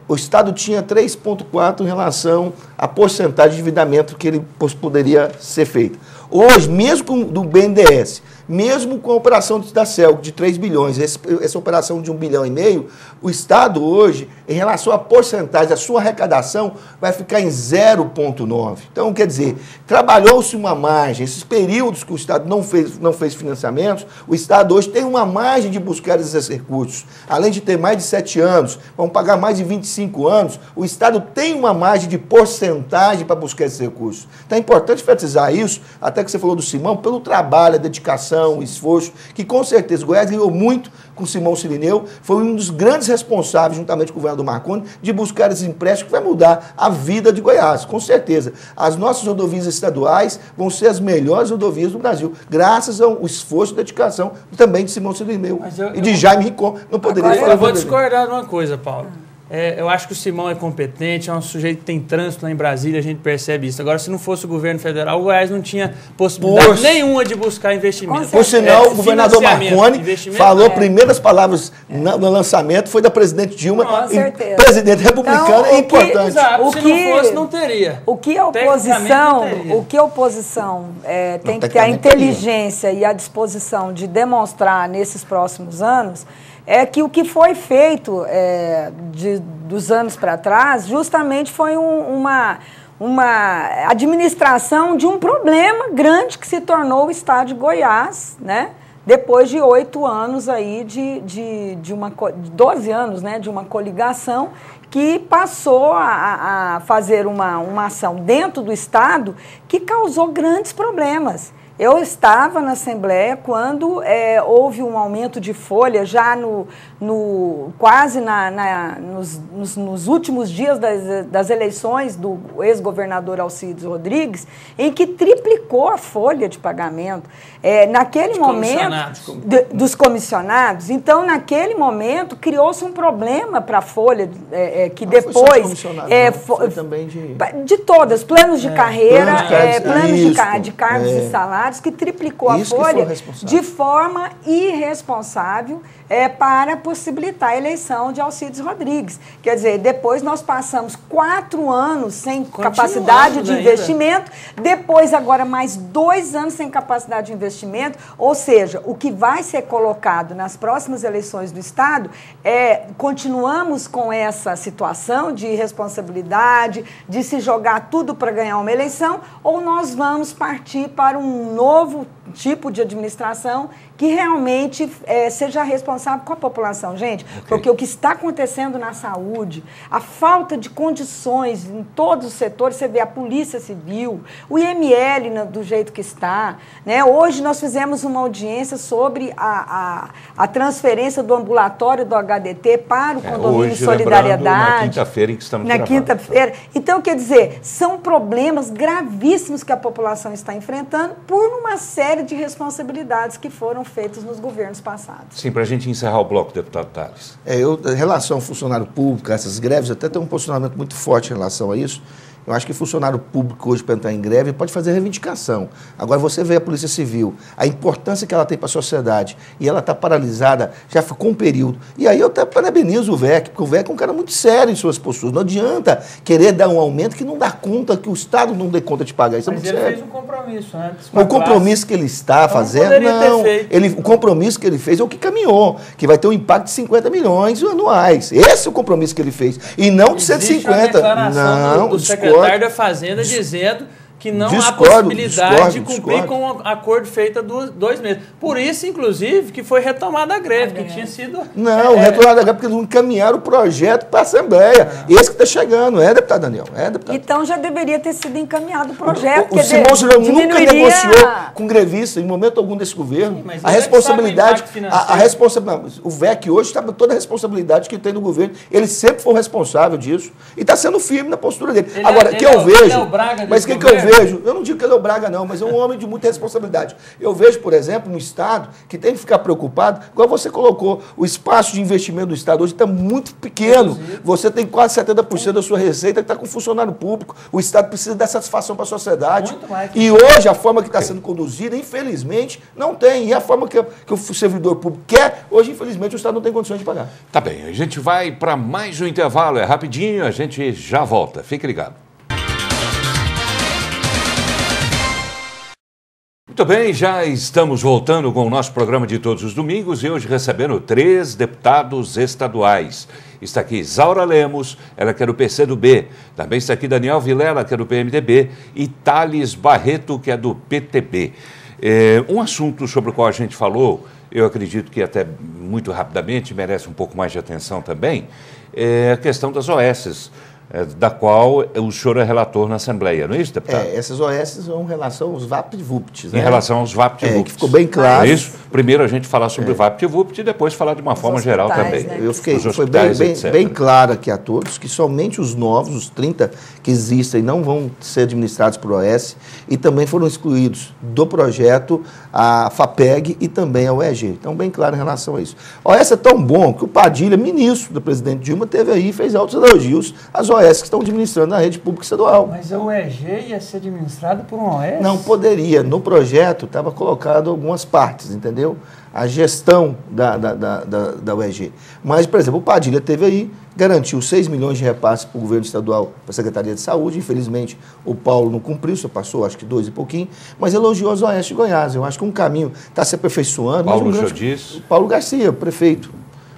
o Estado tinha 3,4 em relação à porcentagem de endividamento que ele poderia ser feito. Hoje, mesmo do BNDES, mesmo com a operação da CELC de 3 bilhões, essa operação de 1,5 bilhão, o Estado hoje, em relação à porcentagem da sua arrecadação, vai ficar em 0,9. Então, quer dizer, trabalhou-se uma margem, esses períodos que o Estado não fez financiamentos, o Estado hoje tem uma margem de buscar esses recursos. Além de ter mais de 7 anos, vamos pagar mais de 25 anos, o Estado tem uma margem de porcentagem para buscar esses recursos. Então, é importante enfatizar isso, até que você falou do Simão, pelo trabalho, a dedicação, o esforço, que com certeza Goiás ganhou muito com Simão Sirineu, foi um dos grandes responsáveis, juntamente com o governador Marconi, de buscar esses empréstimos que vai mudar a vida de Goiás, com certeza. As nossas rodovias estaduais vão ser as melhores rodovias do Brasil, graças ao esforço e dedicação também de Simão Sirineu e de Jaime Rincon. Não poderia falar. Eu vou discordar de uma coisa, Paulo. Eu acho que o Simão é competente, é um sujeito que tem trânsito lá em Brasília, a gente percebe isso. Agora, se não fosse o governo federal, o Goiás não tinha possibilidade nenhuma de buscar investimento. Por sinal, o governador Marconi falou, primeiras palavras no lançamento, foi da presidente Dilma, e presidente republicano, é importante. Exato, se não fosse, não teria. O que a oposição tem que ter a inteligência e a disposição de demonstrar nesses próximos anos é que o que foi feito dos anos para trás justamente foi uma administração de um problema grande que se tornou o Estado de Goiás, né? Depois de 8 anos aí de 12 anos, né, de uma coligação que passou a fazer uma ação dentro do Estado que causou grandes problemas. Eu estava na Assembleia quando houve um aumento de folha já quase nos últimos dias das eleições do ex-governador Alcides Rodrigues, em que triplicou a folha de pagamento. Naquele momento, dos comissionados. Então, naquele momento, criou-se um problema para a folha que depois... Foi também de todas, planos de carreira, planos de cargos e salários, que triplicou a folha de forma irresponsável para possibilitar a eleição de Alcides Rodrigues. Quer dizer, depois nós passamos 4 anos sem capacidade de investimento, depois agora mais 2 anos sem capacidade de investimento, ou seja, o que vai ser colocado nas próximas eleições do Estado continuamos com essa situação de irresponsabilidade, de se jogar tudo para ganhar uma eleição, ou nós vamos partir para um novo tipo de administração que realmente seja responsável com a população, gente. Porque o que está acontecendo na saúde, a falta de condições em todos os setores, você vê a Polícia Civil, o IML do jeito que está, né? Hoje nós fizemos uma audiência sobre a transferência do ambulatório do HDT para o condomínio Solidariedade. Na quinta-feira em que estamos gravando. Quinta-feira. Então, quer dizer, são problemas gravíssimos que a população está enfrentando por uma série de responsabilidades que foram feitas nos governos passados. Sim, para a gente encerrar o bloco, deputado Tales. Em relação ao funcionário público, essas greves, até tem um posicionamento muito forte em relação a isso. Eu acho que funcionário público hoje, para entrar em greve, pode fazer reivindicação. Agora, você vê a Polícia Civil, a importância que ela tem para a sociedade, e ela está paralisada, já ficou um período. E aí eu até parabenizo o VEC, porque o VEC é um cara muito sério em suas posturas. Não adianta querer dar um aumento que não dá conta, que o Estado não dê conta de pagar. Isso é muito sério. Ele fez um compromisso antes. O compromisso que ele está fazendo, o compromisso que ele fez é o que caminhou, que vai ter um impacto de 50 milhões anuais. Esse é o compromisso que ele fez. E não de 150. Não, do secretário da Fazenda dizendo que não há possibilidade de cumprir com o acordo feito há 2 meses. Por isso, inclusive, que foi retomada a greve, que tinha sido... Não, retomada a greve porque eles não encaminharam o projeto para a Assembleia. Esse que está chegando, deputado Daniel? Deputado. Então já deveria ter sido encaminhado o projeto. O Simão Silva nunca negociou com grevista, em momento algum desse governo. Sim, a responsabilidade... O VEC hoje está toda a responsabilidade que tem no governo. Ele sempre foi o responsável disso. E está sendo firme na postura dele. Agora, o que eu vejo... Mas o que eu vejo? Eu não digo que ele é o Braga, não, mas é um homem de muita responsabilidade. Eu vejo, por exemplo, um Estado que tem que ficar preocupado, igual você colocou, o espaço de investimento do Estado hoje está muito pequeno. Você tem quase 70% da sua receita que está com funcionário público. O Estado precisa dar satisfação para a sociedade. E hoje, a forma que está sendo conduzida, infelizmente, não tem. E a forma que o servidor público quer, hoje, infelizmente, o Estado não tem condições de pagar. Tá bem, a gente vai para mais um intervalo, é rapidinho, a gente já volta. Fique ligado. Muito bem, já estamos voltando com o nosso programa de todos os domingos e hoje recebendo 3 deputados estaduais. Está aqui Isaura Lemos, ela que é do PCdoB. Também está aqui Daniel Vilela, que é do PMDB, e Thales Barreto, que é do PTB. Um assunto sobre o qual a gente falou, eu acredito que até muito rapidamente merece um pouco mais de atenção também, é a questão das OS. Da qual o senhor é relator na Assembleia, não é isso, deputado? Essas OS são em relação aos VaptVupt. Né? Em relação aos VaptVupt. Que ficou bem claro. É isso? Primeiro a gente falar sobre o VaptVupt e depois falar de uma forma geral também. Né? Foi bem claro aqui a todos que somente os novos, os 30 que existem, não vão ser administrados por OS e também foram excluídos do projeto a FAPEG e também a UEG. Então, bem claro em relação a isso. A OS é tão bom que o Padilha, ministro do presidente Dilma, teve aí e fez altos elogios às OS que estão administrando a rede pública estadual. Mas a UEG ia ser administrada por uma OS? Não poderia. No projeto estava colocado algumas partes, entendeu? A gestão da UEG. Mas, por exemplo, o Padilha teve aí, garantiu 6 milhões de repasses para o governo estadual, para a Secretaria de Saúde. Infelizmente, o Paulo não cumpriu, só passou, acho que 2 e pouquinho, mas elogiou as OS de Goiás. Eu acho que um caminho está se aperfeiçoando. Paulo, o senhor disse? Paulo Garcia, prefeito,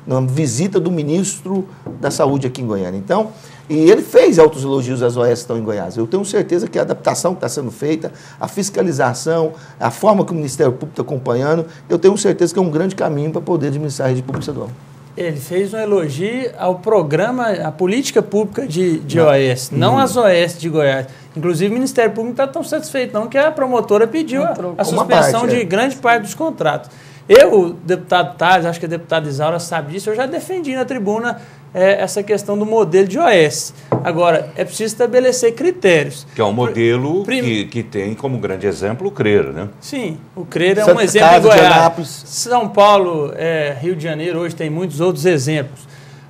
na visita do ministro da Saúde aqui em Goiânia. Então, e ele fez altos elogios às OS que estão em Goiás. Eu tenho certeza que a adaptação que está sendo feita, a fiscalização, a forma que o Ministério Público está acompanhando, eu tenho certeza que é um grande caminho para poder administrar a rede pública estadual. Ele fez um elogio ao programa, à política pública de OS, não às OS de Goiás. Inclusive, o Ministério Público não está tão satisfeito não, que a promotora pediu a suspensão de grande parte dos contratos. Eu, deputado Thales, acho que a deputada Isaura sabe disso, eu já defendi na tribuna essa questão do modelo de OS. Agora, é preciso estabelecer critérios. Que é um modelo que tem como grande exemplo o CRER, né? Sim, o CRER é um exemplo em Goiás. São Paulo, Rio de Janeiro, hoje tem muitos outros exemplos.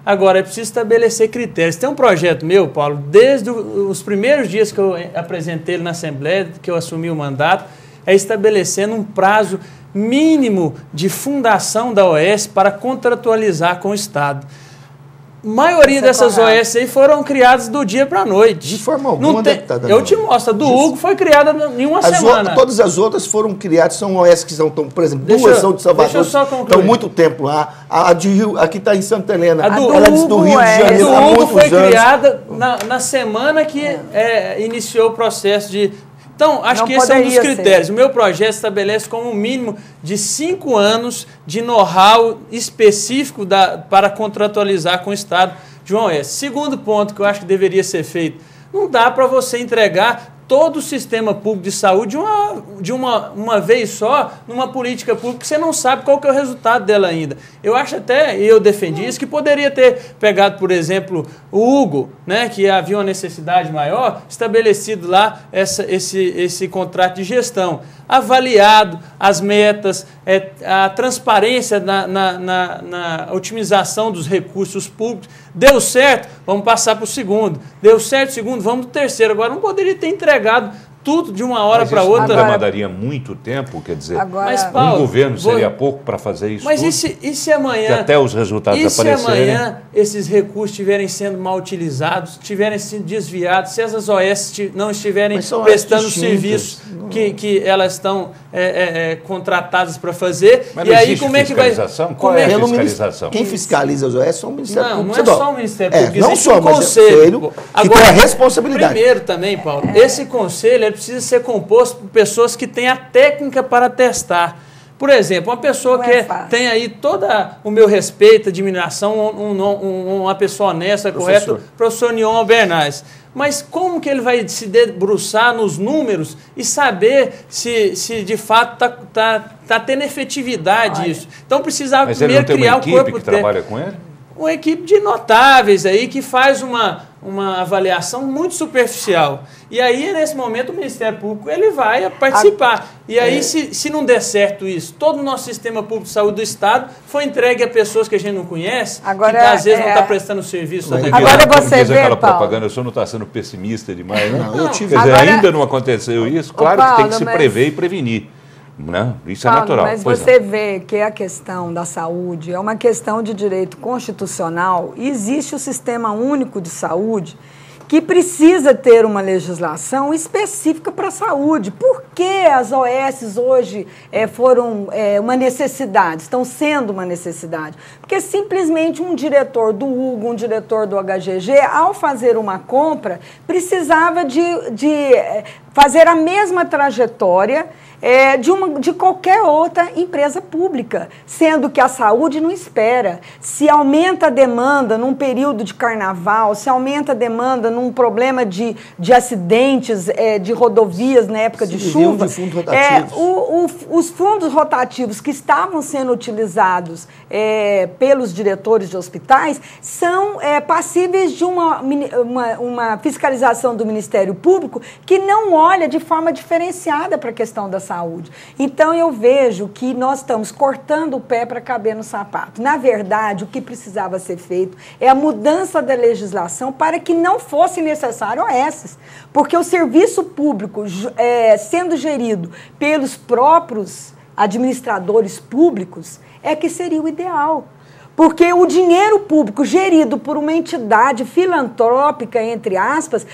Agora, é preciso estabelecer critérios. Tem um projeto meu, Paulo, desde os primeiros dias que eu apresentei ele na Assembleia, que eu assumi o mandato, é estabelecendo um prazo mínimo de fundação da OS para contratualizar com o Estado. A maioria dessas OS aí foram criadas do dia para a noite. De forma alguma, deputada. Eu te mostro, a do Hugo foi criada em uma semana. Todas as outras foram criadas, são OS que são, por exemplo, duas são de Salvador, estão muito tempo lá. A de Rio, aqui está em Santa Helena, ela é do Rio de Janeiro há muitos anos. A do Hugo foi criada na semana que iniciou o processo de... Então, acho que esse é um dos critérios. O meu projeto estabelece como um mínimo de 5 anos de know-how específico para contratualizar com o Estado de uma OS. Segundo ponto que eu acho que deveria ser feito, não dá para você entregar todo o sistema público de saúde de uma vez só, numa política pública, que você não sabe qual que é o resultado dela ainda. Eu acho até, eu defendi isso, que poderia ter pegado, por exemplo, o Hugo, né, que havia uma necessidade maior, estabelecido lá esse contrato de gestão, avaliado as metas, a transparência na otimização dos recursos públicos. Deu certo, vamos passar para o segundo. Deu certo o segundo, vamos para o terceiro. Agora, não poderia ter entregado tudo de uma hora para outra. Mas isso demandaria muito tempo, quer dizer, Paulo, um governo seria pouco para fazer isso mas tudo? E se amanhã... Que até os resultados aparecerem... E se amanhã esses recursos estiverem sendo mal utilizados, estiverem sendo desviados, se essas OS não estiverem prestando o serviço que elas estão contratadas para fazer, mas e aí como é que vai... Qual é a fiscalização? Quem fiscaliza as OS são o Ministério Público. Não é só o Ministério Público, não existe só, um conselho. Que tem a responsabilidade. Primeiro também, Paulo, esse conselho precisa ser composto por pessoas que têm a técnica para testar. Por exemplo, uma pessoa que tem aí todo o meu respeito, admiração, uma pessoa honesta, correta, professor Nion Albernaz. Mas como que ele vai se debruçar nos números e saber se de fato está tendo efetividade isso? Então precisava primeiro criar o corpo técnico. Mas ele não tem uma equipe que trabalha com ele? Uma equipe de notáveis aí que faz uma avaliação muito superficial. E aí, nesse momento, o Ministério Público ele vai participar. E aí, se não der certo isso, todo o nosso sistema público de saúde do Estado foi entregue a pessoas que a gente não conhece, agora, que às vezes não está prestando serviço adequado. Agora você vê, aquela Paulo, propaganda, o senhor não está sendo pessimista demais, né? Não, eu tive... Quer dizer, agora, ainda não aconteceu isso? Claro, Paulo, que tem que se prever e prevenir. Não, isso Paulo, é natural. Mas você vê que a questão da saúde é uma questão de direito constitucional e existe o Sistema Único de Saúde que precisa ter uma legislação específica para a saúde. Por que as OS hoje foram uma necessidade, estão sendo uma necessidade? Porque simplesmente um diretor do Hugo, um diretor do HGG, ao fazer uma compra, precisava de fazer a mesma trajetória de qualquer outra empresa pública, sendo que a saúde não espera. Se aumenta a demanda num período de carnaval, se aumenta a demanda num problema de acidentes de rodovias na época de chuva, os fundos rotativos que estavam sendo utilizados pelos diretores de hospitais são passíveis de uma fiscalização do Ministério Público que não olha de forma diferenciada para a questão da saúde. Então, eu vejo que nós estamos cortando o pé para caber no sapato. Na verdade, o que precisava ser feito é a mudança da legislação para que não fosse necessário OS, porque o serviço público, sendo gerido pelos próprios administradores públicos, é que seria o ideal. Porque o dinheiro público gerido por uma entidade filantrópica, entre aspas,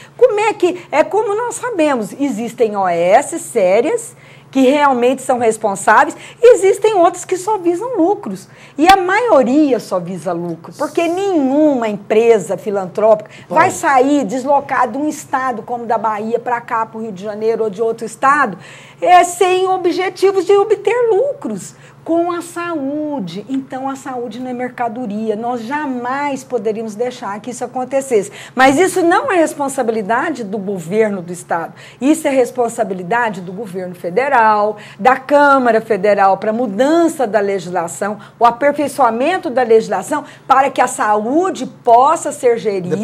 como nós sabemos, existem OS sérias que realmente são responsáveis, e existem outros que só visam lucros. E a maioria só visa lucro, porque nenhuma empresa filantrópica vai sair deslocada de um estado como da Bahia para cá, para o Rio de Janeiro ou de outro estado, sem objetivos de obter lucros. Com a saúde. Então, a saúde não é mercadoria. Nós jamais poderíamos deixar que isso acontecesse. Mas isso não é responsabilidade do governo do Estado. Isso é responsabilidade do governo federal, da Câmara Federal para a mudança da legislação, o aperfeiçoamento da legislação para que a saúde possa ser gerida.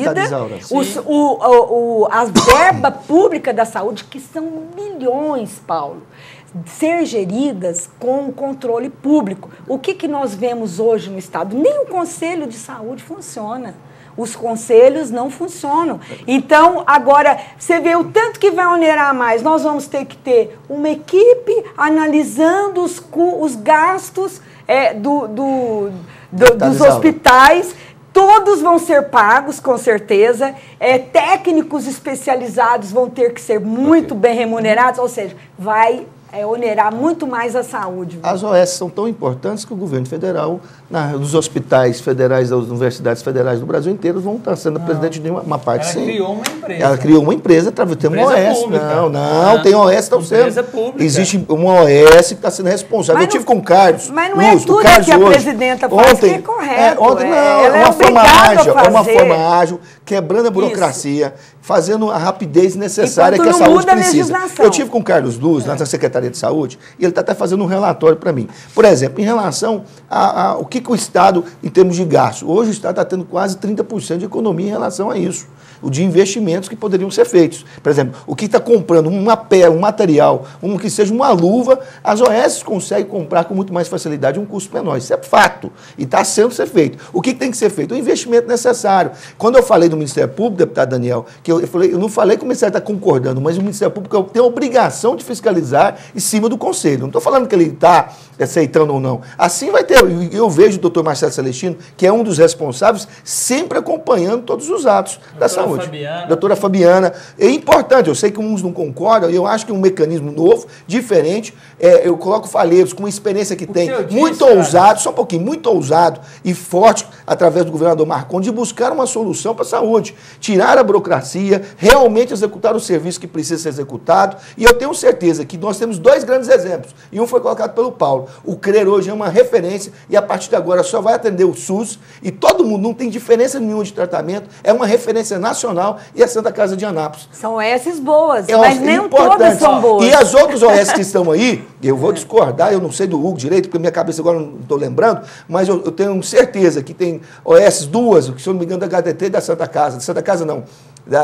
A verba pública da saúde, que são milhões, Paulo, ser geridas com o controle público. O que nós vemos hoje no Estado? Nem o Conselho de Saúde funciona. Os conselhos não funcionam. Então, agora, você vê o tanto que vai onerar mais. Nós vamos ter que ter uma equipe analisando os gastos dos hospitais. Todos vão ser pagos, com certeza. Técnicos especializados vão ter que ser muito bem remunerados, ou seja, vai onerar muito mais a saúde. As OS são tão importantes que o governo federal, nos hospitais federais, das universidades federais do Brasil inteiro, vão estar sendo presidente de uma parte. Ela criou uma empresa. Ela criou uma empresa, tem uma OS. Pública. Não, tem OS que estão sendo. Pública. Existe uma OS que está sendo responsável. Eu tive com o Carlos. Mas não é tudo que a presidenta faz que é correto. Ela é uma forma ágil, quebrando a burocracia, fazendo a rapidez necessária que a saúde precisa. Eu tive com o Carlos Luz, na Secretaria de Saúde, e ele está até fazendo um relatório para mim. Por exemplo, em relação ao que o Estado, em termos de gasto, hoje o Estado está tendo quase 30% de economia em relação a isso, o de investimentos que poderiam ser feitos. Por exemplo, o que está comprando um material, que seja uma luva, as OS conseguem comprar com muito mais facilidade, um custo menor. Isso é fato. E está sendo feito. O que tem que ser feito? O investimento necessário. Quando eu falei do Ministério Público, deputado Daniel, que eu não falei que o Ministério está concordando, mas o Ministério Público tem a obrigação de fiscalizar em cima do Conselho. Não estou falando que ele está aceitando ou não. Assim vai ter. Eu vejo o doutor Marcelo Celestino, que é um dos responsáveis, sempre acompanhando todos os atos da saúde. Doutora Fabiana. É importante, eu sei que uns não concordam, e eu acho que um mecanismo novo, diferente, eu coloco Falheiros com uma experiência que tem, muito ousado, só um pouquinho, muito ousado e forte através do governador Marcon, de buscar uma solução para a saúde, tirar a burocracia, realmente executar o serviço que precisa ser executado. E eu tenho certeza que nós temos 2 grandes exemplos, e um foi colocado pelo Paulo. O CRER hoje é uma referência e a partir de agora só vai atender o SUS e todo mundo, não tem diferença nenhuma de tratamento, é uma referência nacional e a Santa Casa de Anápolis. São OS boas, mas nem todas são boas. E as outras OS que estão aí, eu vou discordar, eu não sei do Hugo direito, porque minha cabeça agora não estou lembrando, mas eu tenho certeza que tem OS 2, que se eu não me engano da HDT da Santa Casa não,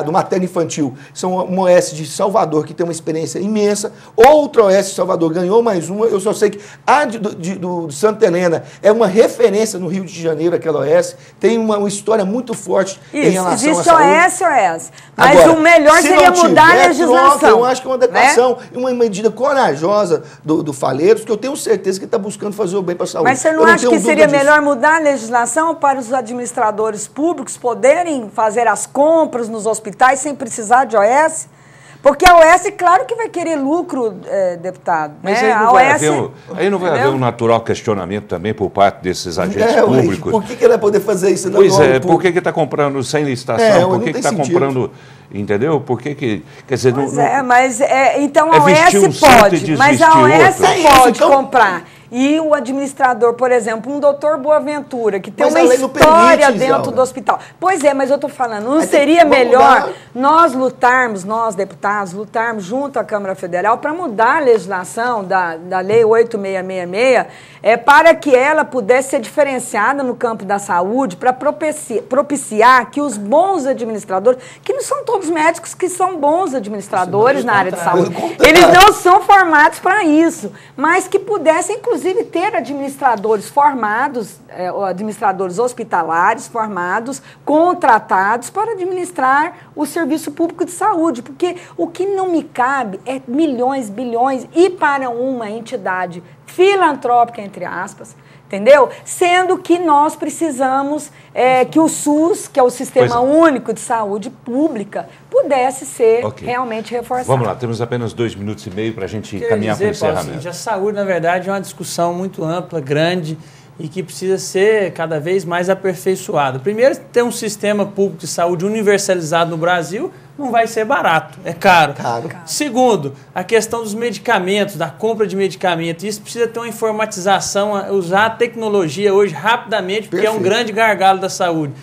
do materno infantil, são uma OS de Salvador que tem uma experiência imensa, outra OS de Salvador ganhou mais uma, eu só sei que a do Santa Helena é uma referência no Rio de Janeiro, aquela OS, tem uma história muito forte em relação à saúde. Existe OS, mas agora, o melhor seria mudar a legislação. Eu acho que é uma adequação, uma medida corajosa do Faleiros, que eu tenho certeza que está buscando fazer o bem para a saúde. Mas você não acha que seria melhor mudar a legislação para os administradores públicos poderem fazer as compras nos hospitais sem precisar de OS? Porque a OS, claro que vai querer lucro, deputado. Mas né? aí não vai haver um natural questionamento também por parte desses agentes públicos. Por que ele vai poder fazer isso? Pois é, por que está comprando sem licitação? Por que está comprando... Entendeu? Por que que... Quer dizer, então a OS pode, mas a OS pode comprar. E o administrador, por exemplo, um doutor Boaventura, que tem uma história dentro do hospital. Pois é, mas eu estou falando, não seria melhor nós lutarmos, nós deputados, lutarmos junto à Câmara Federal para mudar a legislação da Lei 8666, para que ela pudesse ser diferenciada no campo da saúde, para propiciar que os bons administradores, que não são todos médicos que são bons administradores na área de saúde, eles não são formados para isso, mas que pudessem, inclusive, ter administradores formados, administradores hospitalares formados, contratados para administrar o serviço público de saúde, porque o que não me cabe é milhões, bilhões, e para uma entidade filantrópica, entre aspas, entendeu? Sendo que nós precisamos que o SUS, que é o Sistema Único de Saúde Pública, pudesse ser realmente reforçado. Vamos lá, temos apenas 2 minutos e meio para a gente caminhar para o encerramento. A saúde, na verdade, é uma discussão muito ampla, grande, e que precisa ser cada vez mais aperfeiçoada. Primeiro, ter um sistema público de saúde universalizado no Brasil não vai ser barato, é caro. Segundo, a questão dos medicamentos, da compra de medicamentos. Isso precisa ter uma informatização, usar a tecnologia hoje rapidamente, porque é um grande gargalo da saúde.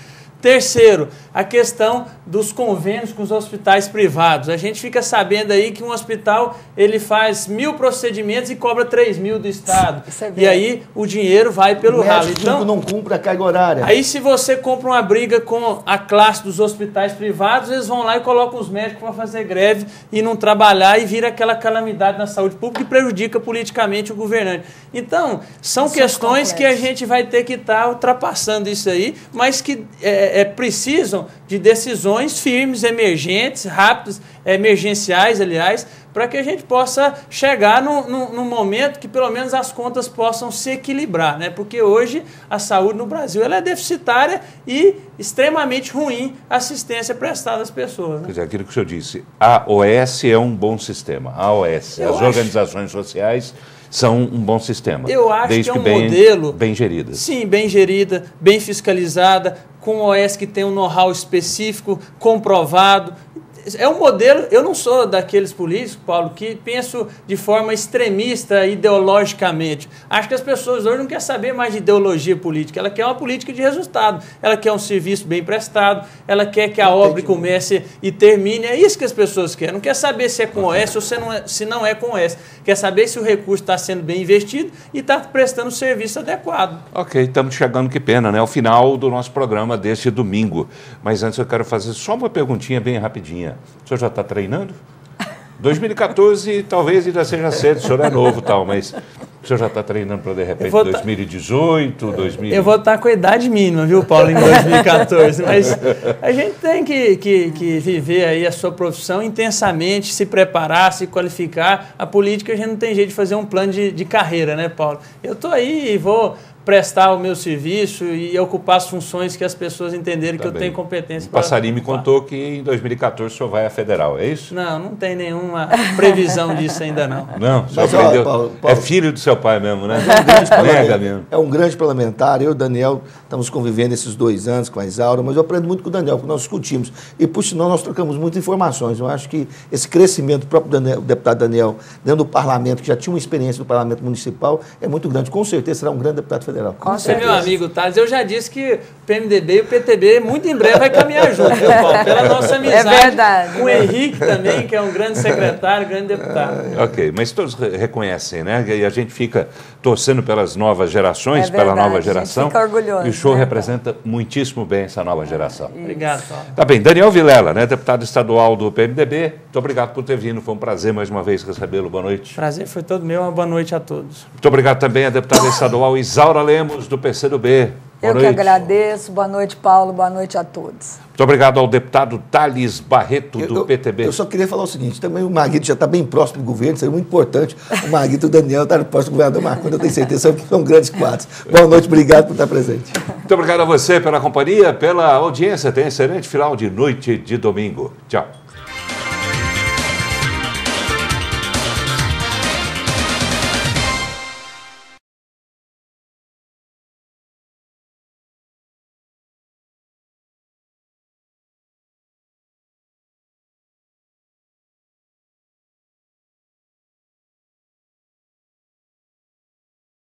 Terceiro, a questão dos convênios com os hospitais privados. A gente fica sabendo aí que um hospital ele faz 1000 procedimentos e cobra 3.000 do Estado. E aí o dinheiro vai pelo ralo. Então não cumpre a carga horária. Aí se você compra uma briga com a classe dos hospitais privados, eles vão lá e colocam os médicos para fazer greve e não trabalhar e vira aquela calamidade na saúde pública e prejudica politicamente o governante. Então, são questões que a gente vai ter que estar ultrapassando isso aí, mas que precisam de decisões firmes, emergentes, rápidas, emergenciais, aliás, para que a gente possa chegar num momento que pelo menos as contas possam se equilibrar, né? Porque hoje a saúde no Brasil ela é deficitária e extremamente ruim a assistência prestada às pessoas. Né? Quer dizer, aquilo que o senhor disse, a OS é um bom sistema, a OS, as organizações sociais são um bom sistema. Eu acho que é um modelo bem gerida. Sim, bem gerida, bem fiscalizada, com OS que tem um know-how específico, comprovado. É um modelo, eu não sou daqueles políticos, Paulo, que penso de forma extremista ideologicamente. Acho que as pessoas hoje não querem saber mais de ideologia política, ela quer uma política de resultado, ela quer um serviço bem prestado, ela quer que a obra comece e termine, é isso que as pessoas querem. Não quer saber se é com OS ou se não é com OS, quer saber se o recurso está sendo bem investido e está prestando o serviço adequado. Ok, estamos chegando, que pena, né? Ao final do nosso programa deste domingo. Mas antes eu quero fazer só uma perguntinha bem rapidinha. O senhor já está treinando? 2014 talvez ainda seja cedo, o senhor é novo tal, mas o senhor já está treinando para de repente 2018, 2000... Eu vou estar com a idade mínima, viu, Paulo, em 2014, mas a gente tem que viver aí a sua profissão intensamente, se preparar, se qualificar. A política a gente não tem jeito de fazer um plano de carreira, né, Paulo? Eu estou aí e vou prestar o meu serviço e ocupar as funções que as pessoas entenderem que eu tenho competência para ocupar. O Passarinho me contou que em 2014 o senhor vai à Federal, é isso? Não tem nenhuma previsão disso ainda não. Não, o senhor aprendeu. É filho do seu seu pai mesmo, né? Nega mesmo. É um grande parlamentar. Eu e o Daniel estamos convivendo esses 2 anos com a Isaura, mas eu aprendo muito com o Daniel, porque nós discutimos. E, por sinal, nós trocamos muitas informações. Eu acho que esse crescimento do próprio o deputado Daniel, dentro do parlamento, que já tinha uma experiência no parlamento municipal, é muito grande. Com certeza será um grande deputado federal. Você, meu amigo Thales, eu já disse que o PMDB e o PTB muito em breve vai caminhar junto, viu, Paulo? Pela nossa amizade. É verdade. Com o Henrique também, que é um grande secretário, grande deputado. Ok, mas todos reconhecem, né? E a gente fica torcendo pelas novas gerações, É verdade, pela nova a gente geração. fica orgulhoso, E o senhor né, representa muitíssimo bem essa nova geração. Obrigado, Paulo. Tá bem, Daniel Vilela, né? Deputado estadual do PMDB. Muito obrigado por ter vindo. Foi um prazer mais uma vez recebê-lo. Boa noite. Prazer foi todo meu. Uma boa noite a todos. Muito obrigado também à deputada estadual Isaura Lemos, do PCdoB. Boa Eu que noite. agradeço. Boa noite, Paulo. Boa noite a todos. Muito obrigado ao deputado Thales Barreto, do PTB. Eu só queria falar o seguinte, também o Marguito já está bem próximo do governo, seria muito importante o Marguito e o Daniel estarem próximo do governador Marcondes, eu tenho certeza que são grandes quadros. Boa noite, obrigado por estar presente. Muito obrigado a você pela companhia, pela audiência. Tenha um excelente final de noite de domingo. Tchau.